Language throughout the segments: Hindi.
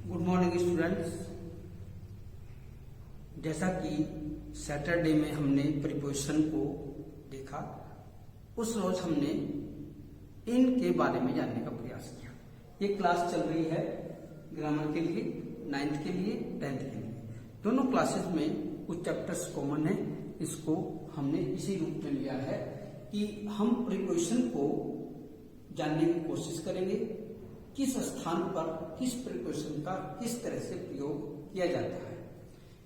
Good morning students. जैसा कि सैटरडे में हमने प्रीपोजिशन को देखा, उस रोज हमने इन के बारे में जानने का प्रयास किया। ये क्लास चल रही है ग्रामर के लिए, 9th के लिए, 10th के लिए। दोनों क्लासेस में कुछ चैप्टर्स कॉमन है। इसको हमने इसी रूप में लिया है कि हम प्रीपोजिशन को जानने की कोशिश करेंगे, किस स्थान पर किस प्रीपोजिशन का किस तरह से प्रयोग किया जाता है।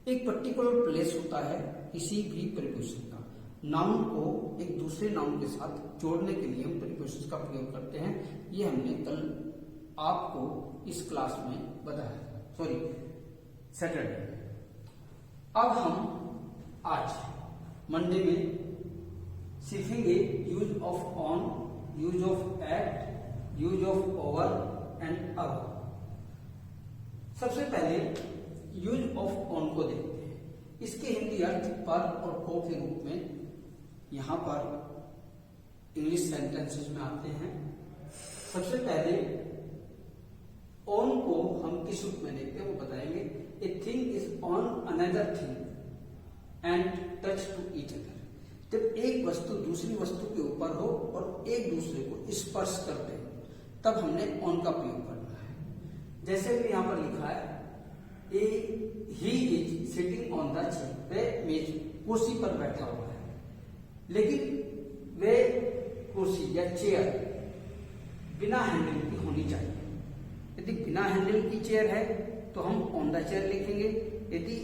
एक पर्टिकुलर प्लेस होता है किसी भी प्रीपोजिशन का। नाउन को एक दूसरे नाउन के साथ जोड़ने के लिए हम प्रीपोजिशन का प्रयोग करते हैं। ये हमने कल आपको इस क्लास में बताया, सैटरडे। अब हम आज मंडे में सीखेंगे use of on, use of at, use of over and hour. सबसे पहले यूज ऑफ ऑन को देखते हैं। इसके हिंदी अर्थ पर और को के रूप में यहां पर इंग्लिश सेंटेंसेस में आते हैं। सबसे पहले ऑन को हम किस रूप में देखते हैं वो बताएंगे। A thing is on another thing and touch to each other. जब एक वस्तु दूसरी वस्तु के ऊपर हो और एक दूसरे को स्पर्श करते हो, तब हमने ऑन का प्रयोग करना है। जैसे कि यहां पर लिखा है, he is sitting on the chair. वे मेज कुर्सी पर बैठा हुआ है, लेकिन वे कुर्सी या चेयर बिना हैंडल की होनी चाहिए। यदि बिना हैंडल की चेयर है तो हम ऑन द चेयर लिखेंगे। यदि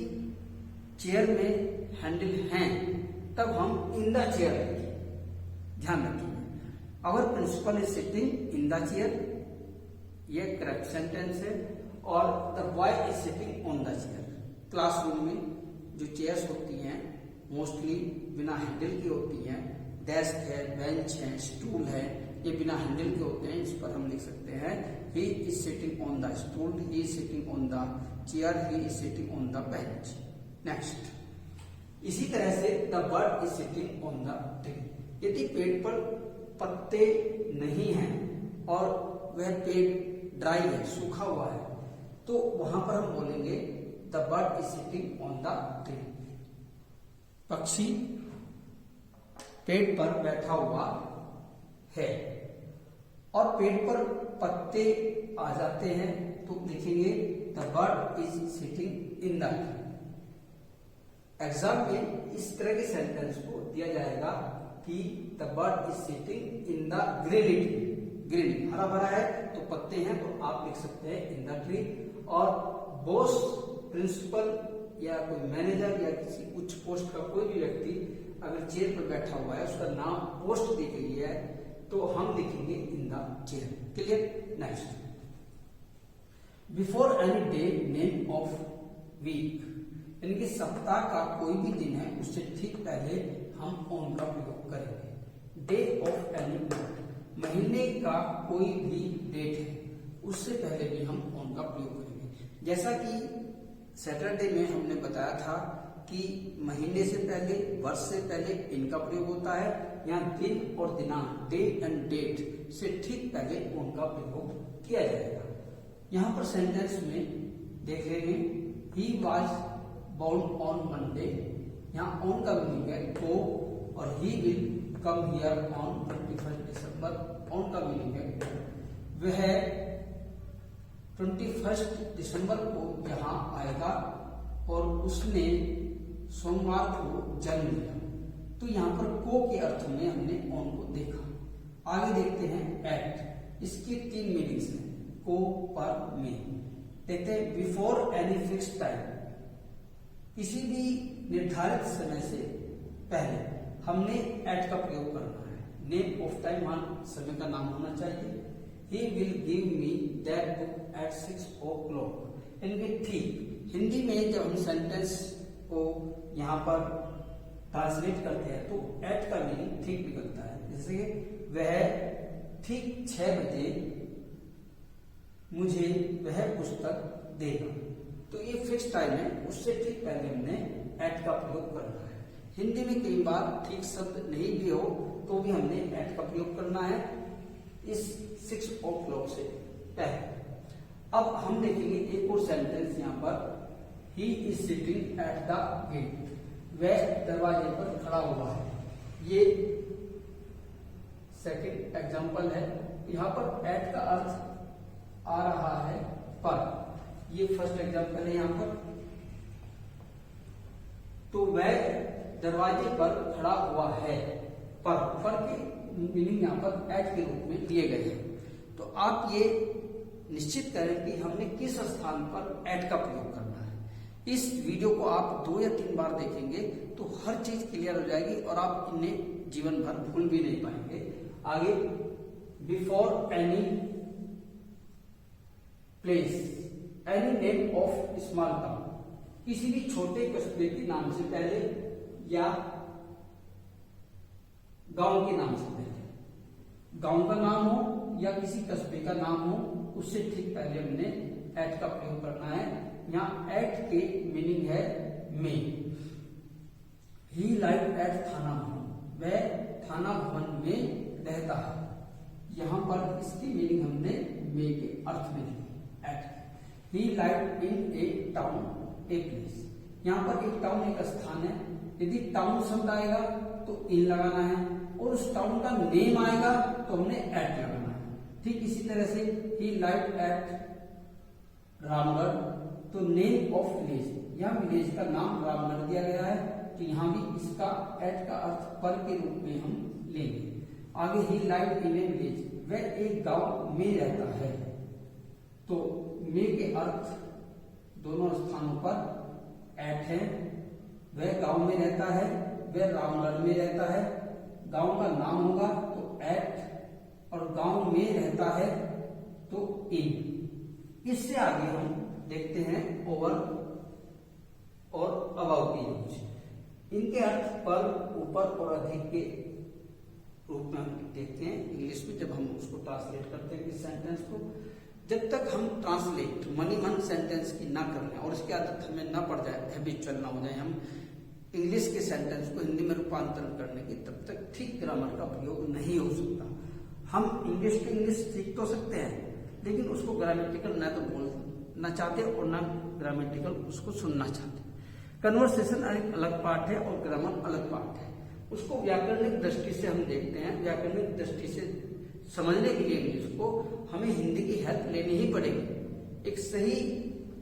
चेयर में हैंडल है तब हम इन द चेयर लिखेंगे। ध्यान रखिए, our principal is sitting in the chair, ये करेक्ट सेंटेंस है। और the boy is sitting on the chair. Classroom में जो चेयर्स होती हैं मोस्टली बिना हैंडल की होती हैं। डेस्क है, बेंच है, स्टूल है, ये बिना हैंडल के होते हैं। इस पर हम लिख सकते हैं ही is sitting on the stool, he is sitting on the chair, he is sitting on the bench. Next, इसी तरह से the bird is sitting on the tree. यदि पेड़ पर पत्ते नहीं हैं और वह पेड़ ड्राई है, सूखा हुआ है, तो वहां पर हम बोलेंगे the bird is sitting on the tree. पक्षी पेड़ पर बैठा हुआ है और पेड़ पर पत्ते आ जाते हैं तो लिखेंगे the bird is sitting in the tree. Exam में इस तरह के सेंटेंस को दिया जाएगा कि the bird is sitting in the green tree. Green हरा भरा है तो पत्ते हैं, तो आप लिख सकते हैं इन द ट्री। और बॉस, प्रिंसिपल या कोई मैनेजर या किसी उच्च पोस्ट का कोई भी व्यक्ति अगर चेयर पर बैठा हुआ है, उसका नाम पोस्ट दी गई है, तो हम लिखेंगे in the chair. Clear? Next, before any day name of week, यानी कि सप्ताह का कोई भी दिन है उससे ठीक पहले हम ऑन का प्रयोग करेंगे। डे ऑफ एनी मंथ, महीने का कोई भी डेट है उससे पहले भी हम ऑन का प्रयोग करेंगे। जैसा कि सैटरडे में हमने बताया था कि महीने से पहले, वर्ष से पहले इन का प्रयोग होता है। यहाँ दिन और दिनांक, डे एंड डेट से ठीक पहले ऑन का प्रयोग किया जाएगा। यहाँ पर सेंटेंस में देख लेंगे, he was born on Monday. यहाँ ऑन का मीनिंग है को, और he will come here on 31 December. On का मीनिंग है वह 21 दिसंबर को यहाँ आएगा और उसने सोमवार को जन्म लिया। तो यहाँ पर को के अर्थ में हमने ऑन को देखा। आगे देखते हैं एट। इसके 3 मीनिंग्स हैं, को, पर, में। देखते हैं बिफोर एनी फिक्स टाइम, किसी भी निर्धारित समय से पहले हमने एट का प्रयोग करना है। नेम ऑफ टाइम, समय का नाम होना चाहिए। He will give me that book at 6 o'clock। यानी ठीक हिंदी में जब हम सेंटेंस को यहाँ पर ट्रांसलेट करते हैं तो एट का मीनिंग ठीक निकलता है। जैसे वह ठीक 6 बजे मुझे वह पुस्तक देगा, तो ये फिक्स टाइम है, उससे ठीक पहले हमने एट का प्रयोग करना है। हिंदी में कई बार ठीक शब्द नहीं भी हो तो भी हमने एट का प्रयोग करना है इस 6 o'clock से पहले। अब हम देखेंगे एक और सेंटेंस यहाँ पर, he is sitting at the gate, वह दरवाजे पर खड़ा हुआ है। ये सेकंड एग्जांपल है। यहाँ पर एट का अर्थ आ रहा है पर, ये फर्स्ट एग्जांपल है यहाँ पर। तो वह दरवाजे पर खड़ा हुआ है, पर के मीनिंग यहाँ पर एट के रूप में दिए गए हैं। तो आप ये निश्चित करें कि हमने किस स्थान पर एट का प्रयोग करना है। इस वीडियो को आप 2 या 3 बार देखेंगे तो हर चीज क्लियर हो जाएगी और आप इन्हें जीवन भर भूल भी नहीं पाएंगे। आगे, before any place, any name of small town, किसी भी छोटे कस्बे के नाम से पहले या गांव के नाम से पहले, गांव का नाम हो या किसी कस्बे का नाम हो, उससे ठीक पहले हमने एट का प्रयोग करना है। यहाँ एट के मीनिंग है मे। ही लाइव एट थाना भवन, वह थाना भवन में रहता है। यहाँ पर इसकी मीनिंग हमने मे के अर्थ में ली at. He live in a town a place, यहाँ पर एक टाउन एक स्थान है। यदि टाउन शब्द आएगा तो इन लगाना है और उस टाउन का नेम आएगा तो हमने एट लगाना है। ठीक इसी तरह से ही लाइव एट रामगढ़, तो नेम ऑफ विलेज, यहाँ विलेज का नाम रामगढ़ दिया गया है, तो यहाँ भी इसका एट का अर्थ पर के रूप में हम लेंगे। आगे, ही लाइव इन ए विलेज, वह एक गांव में रहता है। तो मे के अर्थ दोनों स्थानों पर एट है। वह गांव में रहता है, वह रामगढ़ में रहता है। गांव का नाम होगा तो एट, और गांव में रहता है तो इन। इससे आगे हम देखते हैं ओवर और अबाउट के यूज। इनके अर्थ पर, ऊपर और अधिक के रूप में हम देखते हैं इंग्लिश में जब हम उसको ट्रांसलेट करते हैं इस सेंटेंस को। जब तक हम ट्रांसलेट मन सेंटेंस की ना कर लें और इसकी आदत हमें ना पड़ जाए, हैबिचुअल ना हो जाए हम इंग्लिश के सेंटेंस को हिंदी में रूपांतरण करने की, तब तक ठीक ग्रामर का प्रयोग नहीं हो सकता। हम इंग्लिश टू इंग्लिश सीख तो सकते हैं, लेकिन उसको ग्रामेटिकल ना तो बोलना चाहते और ना ग्रामेटिकल उसको सुनना चाहते। कन्वर्सेशन एक अलग पार्ट है और ग्रामर अलग पार्ट है। उसको व्याकरणिक दृष्टि से हम देखते हैं। व्याकरणिक दृष्टि से समझने के लिए इंग्लिश को हमें हिंदी की हेल्प लेनी ही पड़ेगी। एक सही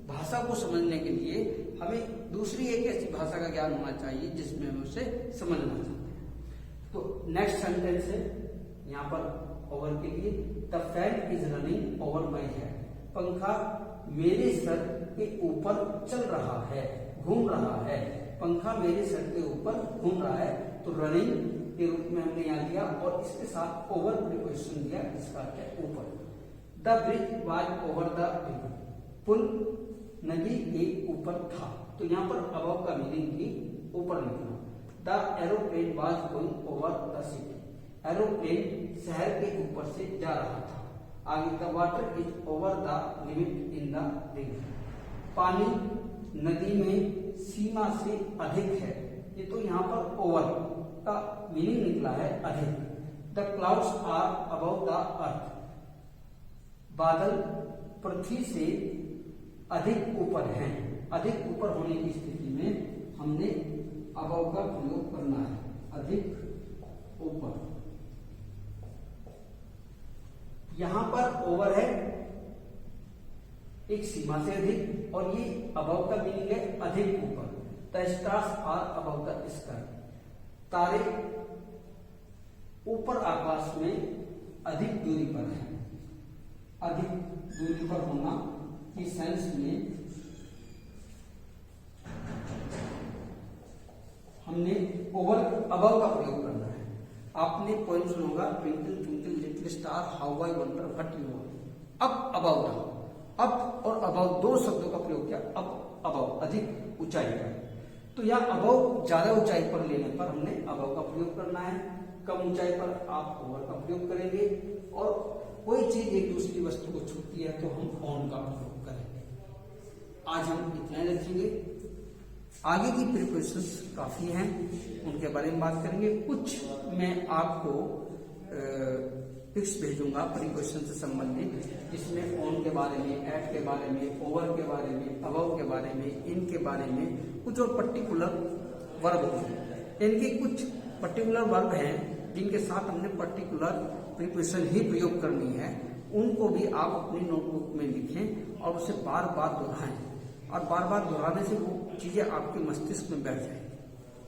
भाषा को समझने के लिए हमें दूसरी एक ऐसी भाषा का ज्ञान होना चाहिए जिसमें हम उसे समझना चाहते हैं। तो नेक्स्ट सेंटेंस है यहाँ पर ओवर के लिए, the fan is running over my head, पंखा मेरे सर के ऊपर चल रहा है, घूम रहा है। पंखा मेरे सर के ऊपर घूम रहा है, तो रनिंग के रूप में हमने यहाँ लिया और इसके साथ ओवर प्रीपोजिशन दिया, जिसका अर्थ है ऊपर। The bridge was over the river, पुल नदी के ऊपर था, तो यहाँ पर अबव का मीनिंग भी ऊपर लिखना। The aeroplane was going over the city, aeroplane शहर के ऊपर से जा रहा था। आगे, the water is over the limit in the river, पानी नदी में सीमा से अधिक है। ये तो यहाँ पर ओवर का मीनिंग निकला है अधिक। The clouds are above the earth, बादल पृथ्वी से अधिक ऊपर हैं। अधिक ऊपर होने की स्थिति में हमने अबव का प्रयोग करना है, अधिक ऊपर। यहां पर ओवर है एक सीमा से अधिक, और ये अबव का मीनिंग है अधिक ऊपर। The stars are above the sky, तारे ऊपर आकाश में अधिक दूरी पर है। अधिक दूरी पर होना की सेंस में हमने ओवर अबव का प्रयोग करना है। आपने पॉइंट सुना होगा, twinkle twinkle little star how I wonder what you are. अब अबव था, अप और अबव दो शब्दों का प्रयोग किया। अब अबव अधिक ऊंचाई पर, तो यहाँ अबव ज्यादा ऊंचाई पर लेने पर हमने अबव का प्रयोग करना है। कम ऊंचाई पर आप ओवर का प्रयोग करेंगे, और कोई चीज एक दूसरी वस्तु को छूती है तो हम ऑन का प्रयोग करेंगे। आज हम इतना ही रखेंगे। आगे की प्रिपोजिशंस काफी हैं, उनके बारे में बात करेंगे। कुछ मैं आपको फिक्स भेजूंगा प्रीपोजिशन से संबंधित, जिसमें ऑन के बारे में, एट के बारे में, ओवर के बारे में, अबव के बारे में, इन के बारे में कुछ और पर्टिकुलर वर्ब होंगे। इनके कुछ पर्टिकुलर वर्ब हैं जिनके साथ हमने पर्टिकुलर प्रीपोजिशन ही प्रयोग करनी है, उनको भी आप अपनी नोटबुक में लिखें और उसे बार बार दोहराएं, और बार बार दोहराने से वो चीजें आपके मस्तिष्क में बैठ जाएंगी,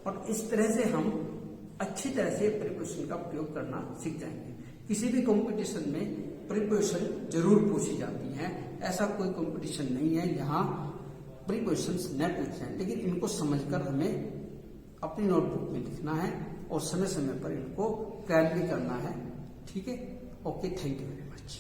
और इस तरह से हम अच्छी तरह से प्रीपोजिशन का प्रयोग करना सीख जाएंगे। किसी भी कंपटीशन में प्रीपोजिशन जरूर पूछी जाती है, ऐसा कोई कंपटीशन नहीं है जहां प्रीपोजिशंस न पूछे जाएं, लेकिन इनको समझकर हमें अपनी नोटबुक में लिखना है और समय समय पर इनको क्लियर भी करना है। ठीक है, okay, thank you very much.